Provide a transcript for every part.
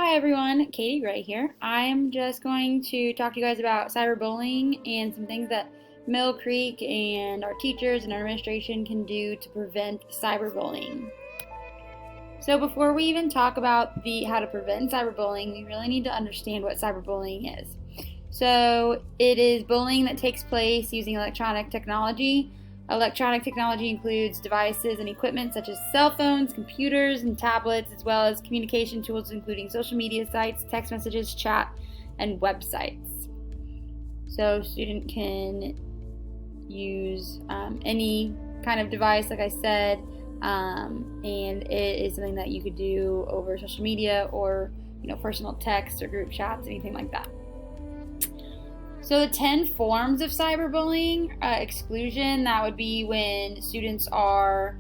Hi everyone, Katie Gray here. I'm just going to talk to you guys about cyberbullying and some things that Mill Creek and our teachers and our administration can do to prevent cyberbullying. So before we even talk about how to prevent cyberbullying, we really need to understand what cyberbullying is. So it is bullying that takes place using electronic technology. Electronic technology includes devices and equipment such as cell phones, computers, and tablets, as well as communication tools including social media sites, text messages, chat, and websites. So a student can use any kind of device, like I said, and it is something that you could do over social media or personal text or group chats, anything like that. So the 10 forms of cyberbullying: exclusion, that would be when students are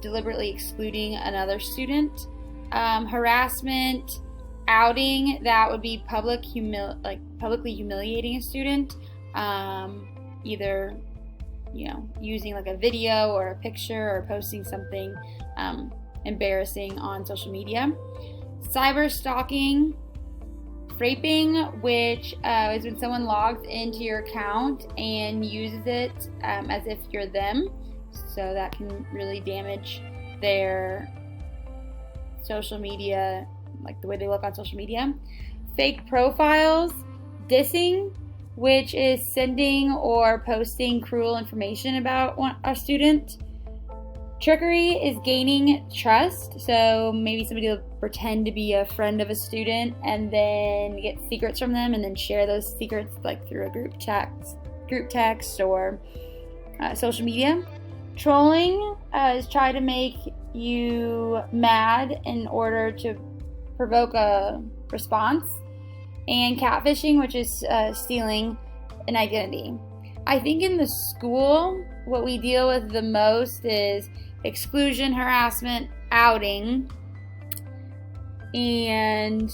deliberately excluding another student. Harassment, outing, that would be publicly humiliating a student, either using like a video or a picture or posting something embarrassing on social media. Cyber stalking. Raping, which is when someone logs into your account and uses it as if you're them. So that can really damage their social media, like the way they look on social media. Fake profiles. Dissing, which is sending or posting cruel information about a student. Trickery is gaining trust, so maybe somebody will pretend to be a friend of a student and then get secrets from them and then share those secrets like through a group text or social media. Trolling is try to make you mad in order to provoke a response. And catfishing, which is stealing an identity. I think in the school, what we deal with the most is exclusion, harassment, outing, and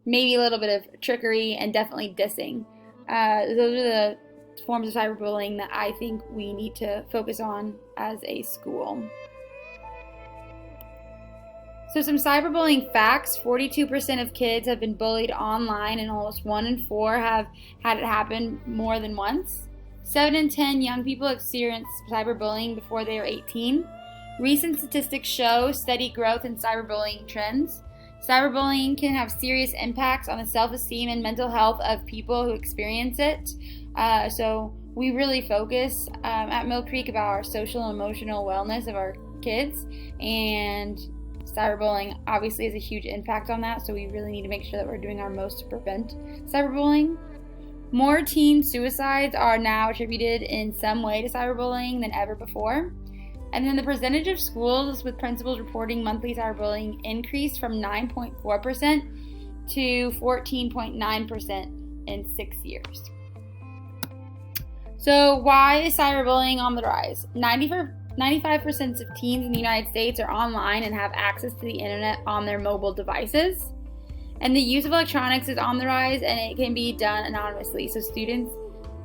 maybe a little bit of trickery, and definitely dissing. Those are the forms of cyberbullying that I think we need to focus on as a school. So some cyberbullying facts: 42% of kids have been bullied online, and almost 1 in 4 have had it happen more than once. 7 in 10 young people experience cyberbullying before they are 18. Recent statistics show steady growth in cyberbullying trends. Cyberbullying can have serious impacts on the self-esteem and mental health of people who experience it. So we really focus at Mill Creek about our social and emotional wellness of our kids, and cyberbullying obviously has a huge impact on that, so we really need to make sure that we're doing our most to prevent cyberbullying. More teen suicides are now attributed in some way to cyberbullying than ever before. And then the percentage of schools with principals reporting monthly cyberbullying increased from 9.4% to 14.9% in 6 years. So why is cyberbullying on the rise? 95% of teens in the United States are online and have access to the internet on their mobile devices. And the use of electronics is on the rise, and it can be done anonymously. So students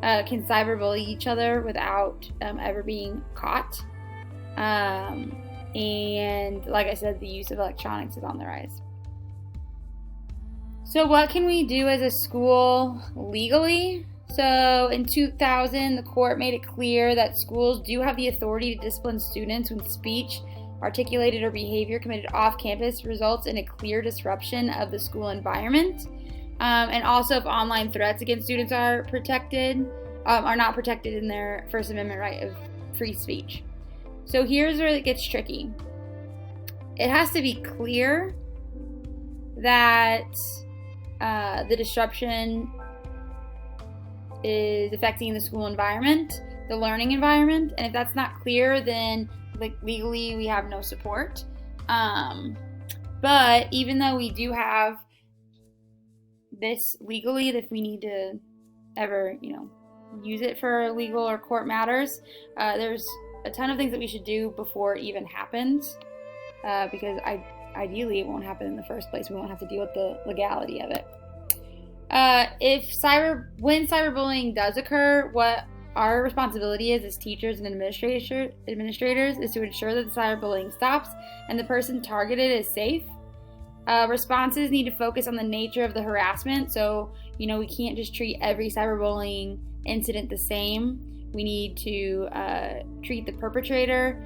can cyberbully each other without ever being caught. And like I said, the use of electronics is on the rise. So what can we do as a school legally? So in 2000, the court made it clear that schools do have the authority to discipline students when speech, articulated, or behavior committed off campus results in a clear disruption of the school environment. And also if online threats against students are not protected in their First Amendment right of free speech. So here's where it gets tricky. It has to be clear that the disruption is affecting the school environment, the learning environment, and if that's not clear, then legally we have no support. But even though we do have this legally, if we need to ever use it for legal or court matters, there's a ton of things that we should do before it even happens, because ideally it won't happen in the first place. We won't have to deal with the legality of it. When cyberbullying does occur, what our responsibility as teachers and administrators is to ensure that the cyberbullying stops and the person targeted is safe. Responses need to focus on the nature of the harassment. So, we can't just treat every cyberbullying incident the same. We need to treat the perpetrator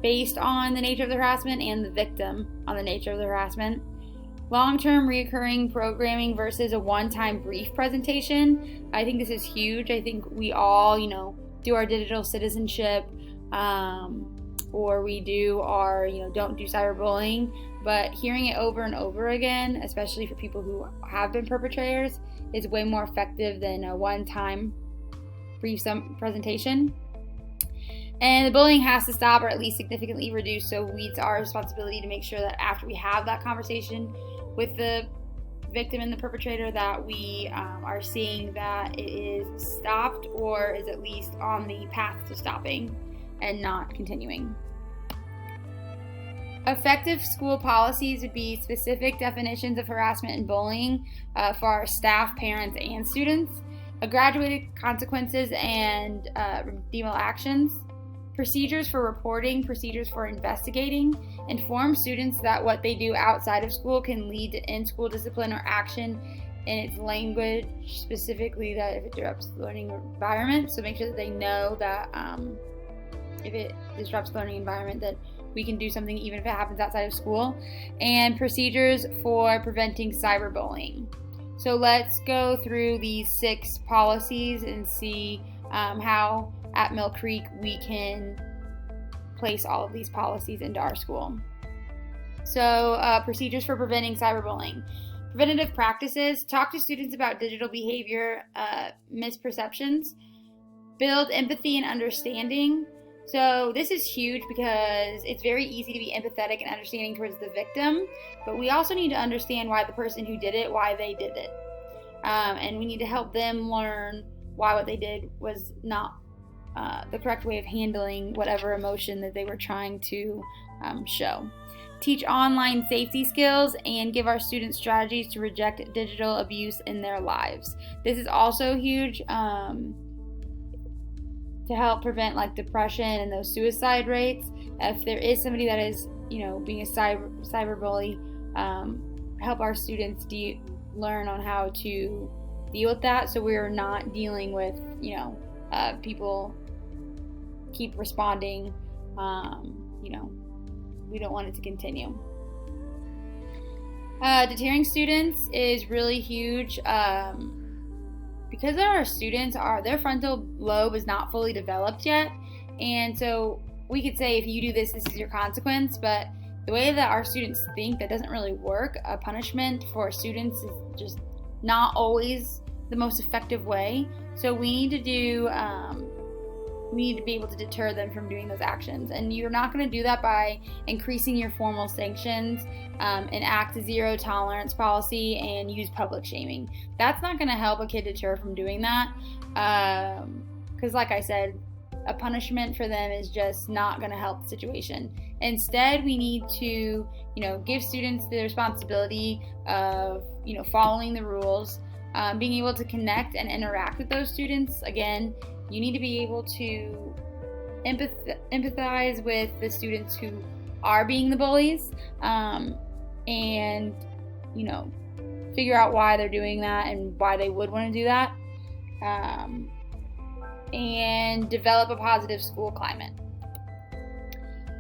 based on the nature of the harassment and the victim on the nature of the harassment. Long-term reoccurring programming versus a one-time brief presentation. I think this is huge. I think we all, do our digital citizenship, or we do our, don't do cyberbullying. But hearing it over and over again, especially for people who have been perpetrators, is way more effective than a one-time brief presentation. And the bullying has to stop or at least significantly reduce. So it's our responsibility to make sure that after we have that conversation with the victim and the perpetrator, that we are seeing that it is stopped or is at least on the path to stopping and not continuing. Effective school policies would be specific definitions of harassment and bullying for our staff, parents, and students, graduated consequences and remedial actions, procedures for reporting, procedures for investigating, inform students that what they do outside of school can lead to in-school discipline or action in its language, specifically that if it disrupts the learning environment. So make sure that they know that if it disrupts the learning environment, that we can do something even if it happens outside of school. And procedures for preventing cyberbullying. So let's go through these 6 policies and see how at Mill Creek we can place all of these policies into our school. So procedures for preventing cyberbullying. Preventative practices: talk to students about digital behavior misperceptions. Build empathy and understanding. So this is huge because it's very easy to be empathetic and understanding towards the victim, but we also need to understand why the person who did it, why they did it. And we need to help them learn why what they did was not the correct way of handling whatever emotion that they were trying to show. Teach online safety skills and give our students strategies to reject digital abuse in their lives. This is also huge to help prevent depression and those suicide rates. If there is somebody that is, being a cyber bully, help our students learn on how to deal with that, so we're not dealing with, people keep responding. We don't want it to continue. Deterring students is really huge. Because our students their frontal lobe is not fully developed yet, and so we could say if you do this, this is your consequence, but the way that our students think, that doesn't really work. A punishment for students is just not always the most effective way. So we need to be able to deter them from doing those actions, and you're not going to do that by increasing your formal sanctions, enact a zero tolerance policy, and use public shaming. That's not going to help a kid deter from doing that, because like I said, a punishment for them is just not going to help the situation. Instead, we need to give students the responsibility of following the rules, being able to connect and interact with those students. Again, you need to be able to empathize with the students who are being the bullies, and figure out why they're doing that and why they would want to do that, and develop a positive school climate.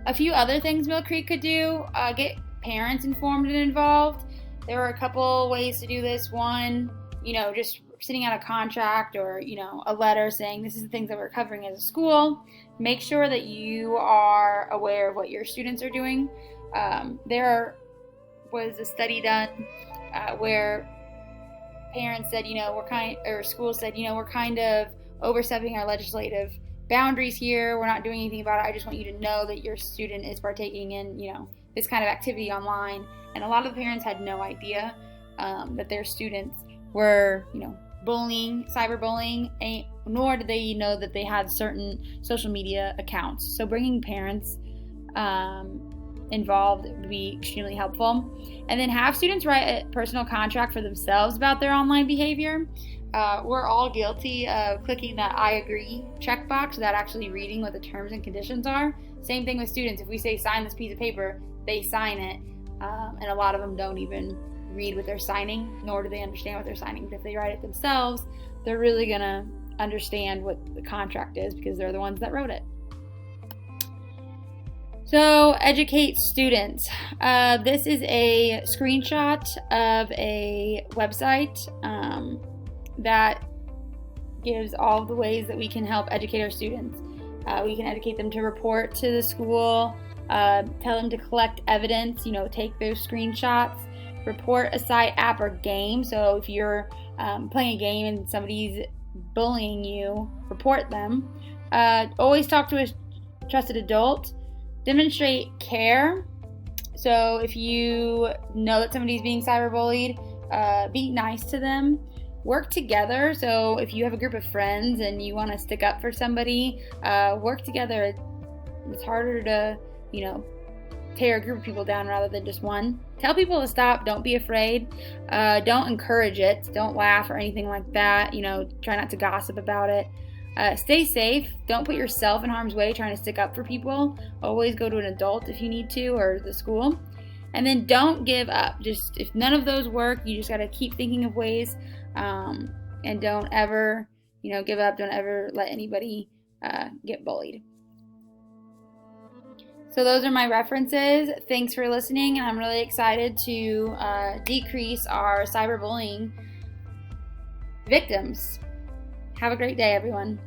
A few other things Mill Creek could do: get parents informed and involved. There are a couple ways to do this. One, just sending out a contract or a letter saying this is the things that we're covering as a school. Make sure that you are aware of what your students are doing. There was a study done where parents said, schools said, we're kind of overstepping our legislative boundaries here. We're not doing anything about it. I just want you to know that your student is partaking in, this kind of activity online. And a lot of the parents had no idea that their students were, bullying, cyberbullying, nor did they know that they had certain social media accounts. So bringing parents involved would be extremely helpful. And then have students write a personal contract for themselves about their online behavior. we're all guilty of clicking that I agree checkbox without actually reading what the terms and conditions are. Same thing with students. If we say sign this piece of paper, they sign it, and a lot of them don't even read what they're signing, nor do they understand what they're signing. But if they write it themselves, they're really going to understand what the contract is because they're the ones that wrote it. So, educate students. This is a screenshot of a website that gives all of the ways that we can help educate our students. We can educate them to report to the school, tell them to collect evidence, take those screenshots, report a site, app, or game. So if you're playing a game and somebody's bullying you, report them. Always talk to a trusted adult. Demonstrate care. So if you know that somebody's being cyberbullied, be nice to them. Work together. So if you have a group of friends and you want to stick up for somebody, work together. It's harder to, tear a group of people down rather than just one. Tell people to stop. Don't be afraid. Don't encourage it. Don't laugh or anything like that. Try not to gossip about it. Stay safe. Don't put yourself in harm's way trying to stick up for people. Always go to an adult if you need to, or the school. And then don't give up. Just if none of those work, you just got to keep thinking of ways, and don't ever, give up. Don't ever let anybody get bullied. So those are my references. Thanks for listening, and I'm really excited to decrease our cyberbullying victims. Have a great day, everyone.